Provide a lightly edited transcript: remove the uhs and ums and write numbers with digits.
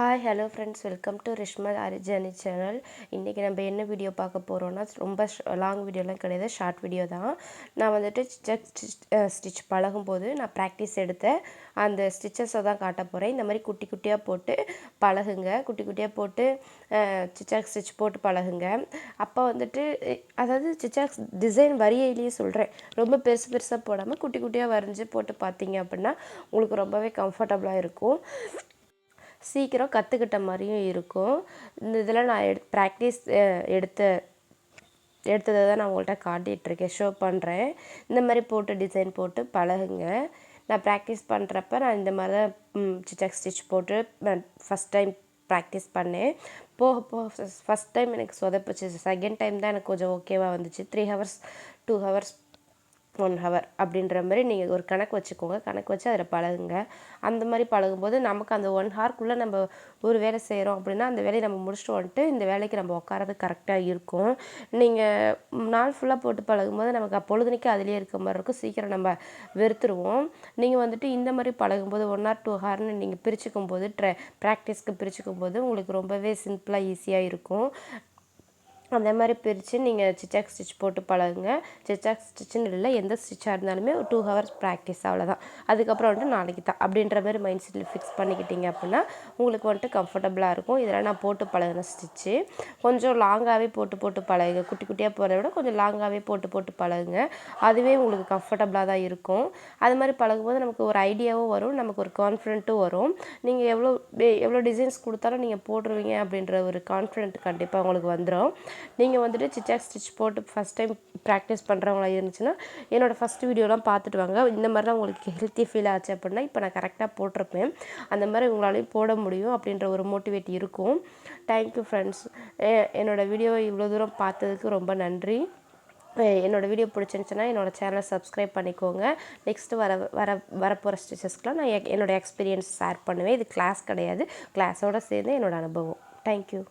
Hi hello friends, welcome to Rishma Arijani channel. இன்றைக்கி நம்ம என்ன வீடியோ பார்க்க போகிறோன்னா, ரொம்ப லாங் வீடியோலாம் கிடையாது, ஷார்ட் வீடியோ தான். நான் வந்துட்டு ஸ்டிச் பழகும்போது நான் ப்ராக்டிஸ் எடுத்த அந்த ஸ்டிச்சஸை தான் காட்ட போகிறேன். இந்த மாதிரி குட்டி குட்டியாக போட்டு பழகுங்க, குட்டி குட்டியாக போட்டு சிச்சாக் ஸ்டிச் போட்டு பழகுங்க. அப்போ வந்துட்டு அதாவது சிச்சாக் டிசைன் வரியிலேயே சொல்கிறேன், ரொம்ப பெருசு பெருசாக போடாமல் குட்டி குட்டியாக வரைஞ்சி போட்டு பார்த்தீங்க அப்படின்னா உங்களுக்கு ரொம்பவே கம்ஃபர்டபுளாக இருக்கும், சீக்கிரம் கற்றுக்கிட்ட மாதிரியும் இருக்கும். இந்த இதில் நான் ப்ராக்டிஸ் எடுத்ததை தான் நான் உங்கள்கிட்ட காட்டிகிட்ருக்கேன், ஷோ பண்ணுறேன். இந்த மாதிரி போட்டு டிசைன் போட்டு பழகுங்க. நான் ப்ராக்டிஸ் பண்ணுறப்ப நான் இந்த மாதிரி தான் சிச்சாக் ஸ்டிச் போட்டு ஃபஸ்ட் டைம் ப்ராக்டிஸ் பண்ணேன். போக போக ஃபஸ்ட் டைம் எனக்கு சொதப்புச்சு, செகண்ட் டைம் தான் எனக்கு கொஞ்சம் ஓகேவாக வந்துச்சு. 3 ஹவர்ஸ் 2 ஹவர்ஸ் 1 ஹவர் அப்படின்ற மாதிரி நீங்கள் ஒரு கணக்கு வச்சுக்கோங்க, கணக்கு வச்சு அதில் பழகுங்க. அந்த மாதிரி பழகும்போது நமக்கு அந்த 1 ஹவர்க்குள்ளே நம்ம ஒரு வேலை செய்கிறோம் அப்படின்னா அந்த வேலையை நம்ம முடிச்சுட்டு வந்துட்டு இந்த வேலைக்கு நம்ம உட்காரது கரெக்டாக இருக்கும். நீங்கள் நாள் ஃபுல்லாக போட்டு பழகும்போது நமக்கு பொழுதுனைக்கு அதிலே இருக்க மாதிரி இருக்கும், சீக்கிரம் நம்ம வெறுத்துருவோம். நீங்கள் வந்துட்டு இந்த மாதிரி பழகும்போது 1 ஹவர் 2 ஹவர்னு நீங்கள் பிரிச்சுக்கும் போது ப்ராக்டிஸ்க்கு பிரிச்சுக்கும் போது உங்களுக்கு ரொம்பவே சிம்பிளாக ஈஸியாக இருக்கும். அந்த மாதிரி பிரித்து நீங்கள் சிச்சாக் ஸ்டிச் போட்டு பழகுங்க. சிச்சாக் ஸ்டிச்சுன்னு இல்லை, எந்த ஸ்டிச்சாக இருந்தாலுமே ஒரு 2 ஹவர்ஸ் ப்ராக்டிஸ், அவ்வளோதான். அதுக்கப்புறம் வந்துட்டு நாளைக்கு தான் அப்படின்ற மாதிரி மைண்ட் செட்டில் ஃபிக்ஸ் பண்ணிக்கிட்டீங்க அப்படின்னா உங்களுக்கு வந்துட்டு கம்ஃபர்டபுளாக இருக்கும். இதெல்லாம் நான் போட்டு பழகின ஸ்டிச்சு. கொஞ்சம் லாங்காகவே போட்டு பழகுங்க, குட்டி குட்டியாக போகிறத விட கொஞ்சம் லாங்காகவே போட்டு பழகுங்க. அதுவே உங்களுக்கு கம்ஃபர்டபுளாக தான் இருக்கும். அது மாதிரி பழகும்போது நமக்கு ஒரு ஐடியாவும் வரும், நமக்கு ஒரு கான்ஃபிடென்ட்டும் வரும். நீங்கள் எவ்வளோ டிசைன்ஸ் கொடுத்தாலும் நீங்கள் போட்டுருவீங்க அப்படின்ற ஒரு கான்ஃபிடென்ட் கண்டிப்பாக உங்களுக்கு வந்துடும். நீங்கள் வந்துட்டு சிச்சாக் ஸ்டிச் போட்டு ஃபஸ்ட் டைம் ப்ராக்டிஸ் பண்ணுறவங்களா இருந்துச்சுன்னா என்னோடய ஃபஸ்ட் வீடியோலாம் பார்த்துட்டு வாங்க. இந்த மாதிரிலாம் உங்களுக்கு ஹெல்த்தி ஃபீல் ஆச்சு அப்படின்னா இப்போ நான் கரெக்டாக போட்டிருப்பேன், அந்த மாதிரி உங்களாலையும் போட முடியும் அப்படின்ற ஒரு மோட்டிவேட் இருக்கும். Thank you friends. என்னோடய வீடியோவை இவ்வளோ தூரம் பார்த்ததுக்கு ரொம்ப நன்றி. என்னோடய வீடியோ பிடிச்சிருந்துச்சுன்னா என்னோடய சேனலை சப்ஸ்கிரைப் பண்ணிக்கோங்க. நெக்ஸ்ட்டு வரப்போகிற ஸ்டிச்சஸ்க்கெலாம் நான் என்னோடய எக்ஸ்பீரியன்ஸ் ஷேர் பண்ணுவேன். இது கிளாஸ் கிடையாது, கிளாஸோடு சேர்ந்து என்னோடய அனுபவம். தேங்க்யூ.